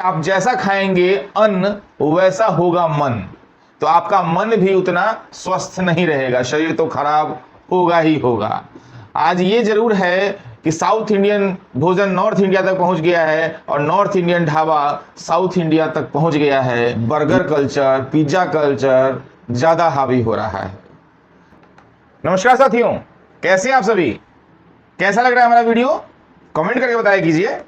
आप जैसा खाएंगे अन्न वैसा होगा मन। तो आपका मन भी उतना स्वस्थ नहीं रहेगा, शरीर तो खराब होगा ही होगा। आज ये जरूर है कि साउथ इंडियन भोजन नॉर्थ इंडिया तक पहुंच गया है और north Indian dhaba south India तक पहुंच गया है। बर्गर कल्चर, पिज्जा कल्चर ज्यादा हावी हो रहा है। नमस्कार साथियों, कैसे हैं आप सभी? कैसा लग रहा है हमारा वीडियो? कमेंट करके बताया कीजिए।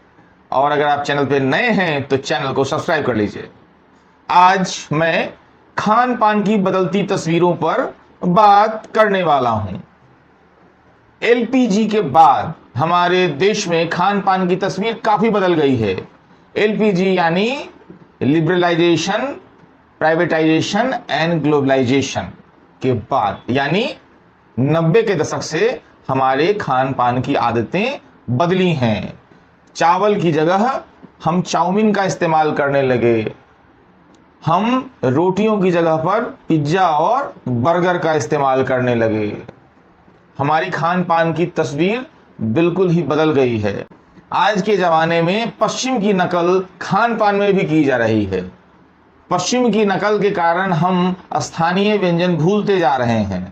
और अगर आप चैनल पे नए हैं तो चैनल को सब्सक्राइब कर लीजिए। आज मैं खान पान की बदलती तस्वीरों पर बात करने वाला हूं। एलपीजी के बाद हमारे देश में खान पान की तस्वीर काफी बदल गई है। एलपीजी यानी लिबरलाइजेशन, प्राइवेटाइजेशन एंड ग्लोबलाइजेशन के बाद, यानी 90 के दशक से हमारे खान पान की आदतें बदली हैं। चावल की जगह हम चाउमीन का इस्तेमाल करने लगे। हम रोटियों की जगह पर पिज्जा और बर्गर का इस्तेमाल करने लगे। हमारी खान पान की तस्वीर बिल्कुल ही बदल गई है। आज के जमाने में पश्चिम की नकल खान पान में भी की जा रही है। पश्चिम की नकल के कारण हम स्थानीय व्यंजन भूलते जा रहे हैं।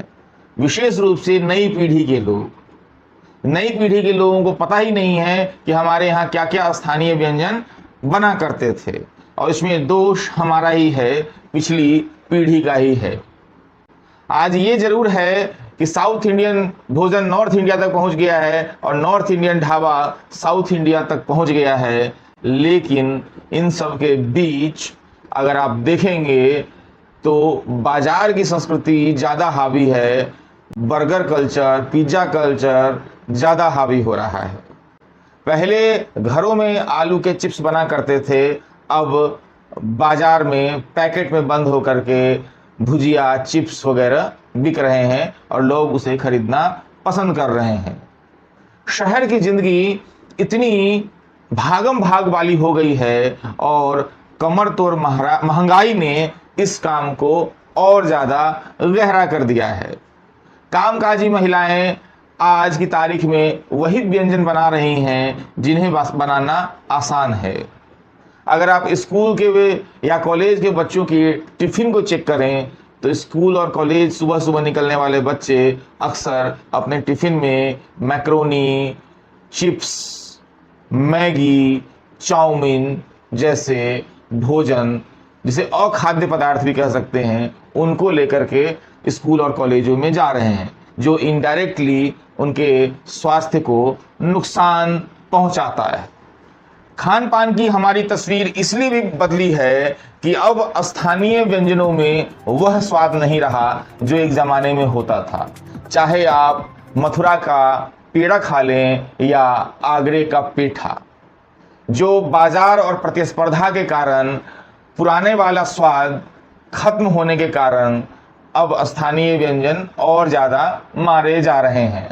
विशेष रूप से नई पीढ़ी के लोग, नई पीढ़ी के लोगों को पता ही नहीं है कि हमारे यहाँ क्या क्या स्थानीय व्यंजन बना करते थे, और इसमें दोष हमारा ही है, पिछली पीढ़ी का ही है। आज ये जरूर है कि साउथ इंडियन भोजन नॉर्थ इंडिया तक पहुंच गया है और north Indian dhaba south India तक पहुंच गया है, लेकिन इन सब के बीच अगर आप देखेंगे तो बाजार की संस्कृति ज़्यादा हावी है। बर्गर कल्चर, पिज्जा कल्चर ज़्यादा हावी हो रहा है। पहले घरों में आलू के चिप्स बना करते थे, अब बाजार में पैकेट में बंद होकर के भुजिया, चिप्स वगैरह बिक रहे हैं और लोग उसे खरीदना पसंद कर रहे हैं। शहर की जिंदगी इतनी भागम भाग वाली हो गई है और कमर तोड़ महंगाई ने इस काम को और ज़्यादा गहरा कर दिया है। कामकाजी महिलाएं आज की तारीख में वही व्यंजन बना रही हैं जिन्हें बनाना आसान है। अगर आप स्कूल के या कॉलेज के बच्चों की टिफिन को चेक करें तो स्कूल और कॉलेज सुबह सुबह निकलने वाले बच्चे अक्सर अपने टिफिन में मैक्रोनी, चिप्स, मैगी, चाउमीन जैसे भोजन, जिसे अखाद्य पदार्थ भी कह सकते हैं, उनको लेकर के स्कूल और कॉलेजों में जा रहे हैं, जो इनडायरेक्टली उनके स्वास्थ्य को नुकसान पहुंचाता है। खान पान की हमारी तस्वीर इसलिए भी बदली है कि अब स्थानीय व्यंजनों में वह स्वाद नहीं रहा जो एक जमाने में होता था। चाहे आप मथुरा का पेड़ा खा लें या आगरे का पेठा, जो बाजार और प्रतिस्पर्धा के कारण, पुराने वाला स्वाद खत्म होने के कारण अब स्थानीय व्यंजन और ज़्यादा मारे जा रहे हैं।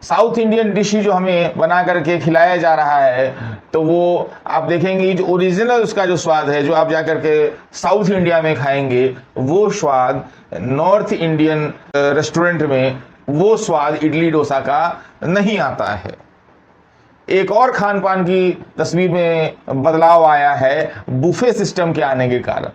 साउथ इंडियन डिश जो हमें बना करके खिलाया जा रहा है, तो वो आप देखेंगे जो ओरिजिनल उसका जो स्वाद है, जो आप जा करके साउथ इंडिया में खाएंगे, वो स्वाद नॉर्थ इंडियन रेस्टोरेंट में वो स्वाद इडली डोसा का नहीं आता है। एक और खान पान की तस्वीर में बदलाव आया है बुफे सिस्टम के आने के कारण।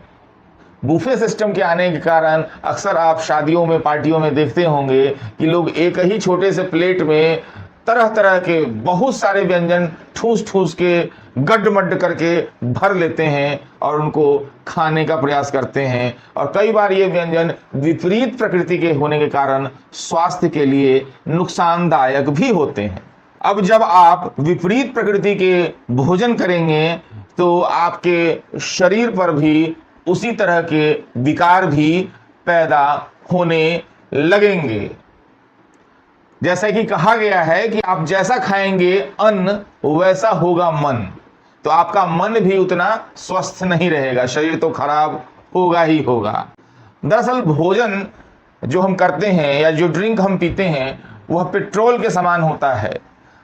बुफे सिस्टम के आने के कारण अक्सर आप शादियों में, पार्टियों में देखते होंगे कि लोग एक ही छोटे से प्लेट में तरह तरह के बहुत सारे व्यंजन ठूस ठूस के, गड्ढ-मड्ढ करके भर लेते हैं और उनको खाने का प्रयास करते हैं। और कई बार ये व्यंजन विपरीत प्रकृति के होने के कारण स्वास्थ्य के लिए नुकसानदायक भी होते हैं। अब जब आप विपरीत प्रकृति के भोजन करेंगे तो आपके शरीर पर भी उसी तरह के विकार भी पैदा होने लगेंगे। जैसा कि कहा गया है कि आप जैसा खाएंगे अन्न वैसा होगा मन। तो आपका मन भी उतना स्वस्थ नहीं रहेगा, शरीर तो खराब होगा ही होगा। दरअसल भोजन जो हम करते हैं या जो ड्रिंक हम पीते हैं वह पेट्रोल के समान होता है।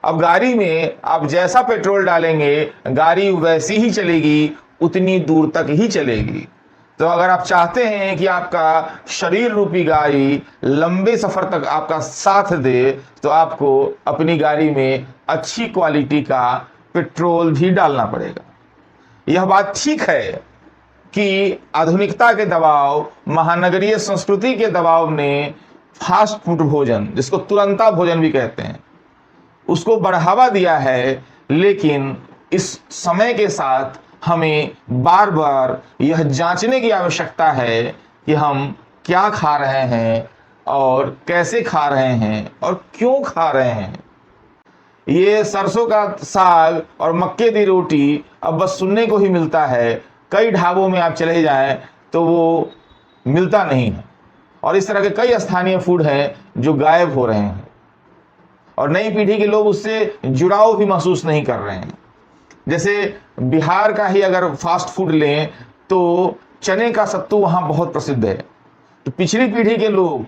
अब गाड़ी में आप जैसा पेट्रोल डालेंगे गाड़ी वैसी ही चलेगी, उतनी दूर तक ही चलेगी। तो अगर आप चाहते हैं कि आपका शरीर रूपी गाड़ी लंबे सफर तक आपका साथ दे, तो आपको अपनी गाड़ी में अच्छी क्वालिटी का पेट्रोल भी डालना पड़ेगा। यह बात ठीक है कि आधुनिकता के दबाव, महानगरीय संस्कृति के दबाव ने फास्ट फूड भोजन, जिसको तुरंता भोजन भी कहते हैं, उसको बढ़ावा दिया है। लेकिन इस समय के साथ हमें बार बार यह जांचने की आवश्यकता है कि हम क्या खा रहे हैं और कैसे खा रहे हैं और क्यों खा रहे हैं। ये सरसों का साग और मक्के की रोटी अब बस सुनने को ही मिलता है। कई ढाबों में आप चले जाएं तो वो मिलता नहीं है, और इस तरह के कई स्थानीय फूड हैं जो गायब हो रहे हैं, और नई पीढ़ी के लोग उससे जुड़ाव भी महसूस नहीं कर रहे हैं। जैसे बिहार का ही अगर फास्ट फूड लें तो चने का सत्तू वहाँ बहुत प्रसिद्ध है। तो पिछली पीढ़ी के लोग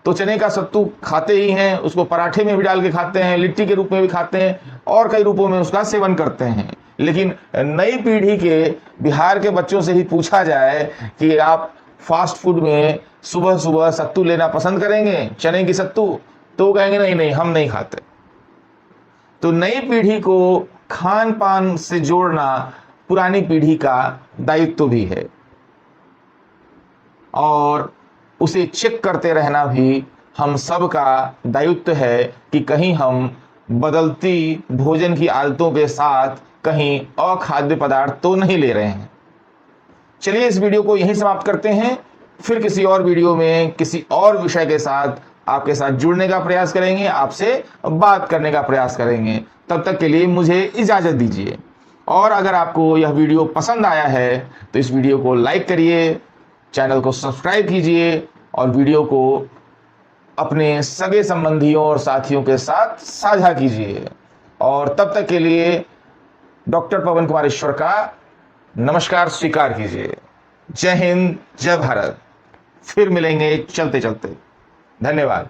तो चने का सत्तू खाते ही हैं, उसको पराठे में भी डाल के खाते हैं, लिट्टी के रूप में भी खाते हैं, और कई रूपों में उसका सेवन करते हैं। लेकिन नई पीढ़ी के बिहार के बच्चों से ही पूछा जाए कि आप फास्ट फूड में सुबह सुबह सत्तू लेना पसंद करेंगे, चने की सत्तू, तो कहेंगे नहीं नहीं हम नहीं खाते। तो नई पीढ़ी को खान पान से जोड़ना पुरानी पीढ़ी का दायित्व भी है, और उसे चेक करते रहना भी हम सब का दायित्व है कि कहीं हम बदलती भोजन की आदतों के साथ कहीं अखाद्य पदार्थ तो नहीं ले रहे हैं। चलिए इस वीडियो को यहीं समाप्त करते हैं, फिर किसी और वीडियो में किसी और विषय के साथ आपके साथ जुड़ने का प्रयास करेंगे, आपसे बात करने का प्रयास करेंगे। तब तक के लिए मुझे इजाज़त दीजिए। और अगर आपको यह वीडियो पसंद आया है तो इस वीडियो को लाइक करिए, चैनल को सब्सक्राइब कीजिए, और वीडियो को अपने सगे संबंधियों और साथियों के साथ साझा कीजिए। और तब तक के लिए डॉक्टर पवन कुमार ईश्वर का नमस्कार स्वीकार कीजिए। जय हिंद, जय भारत। फिर मिलेंगे चलते चलते। धन्यवाद।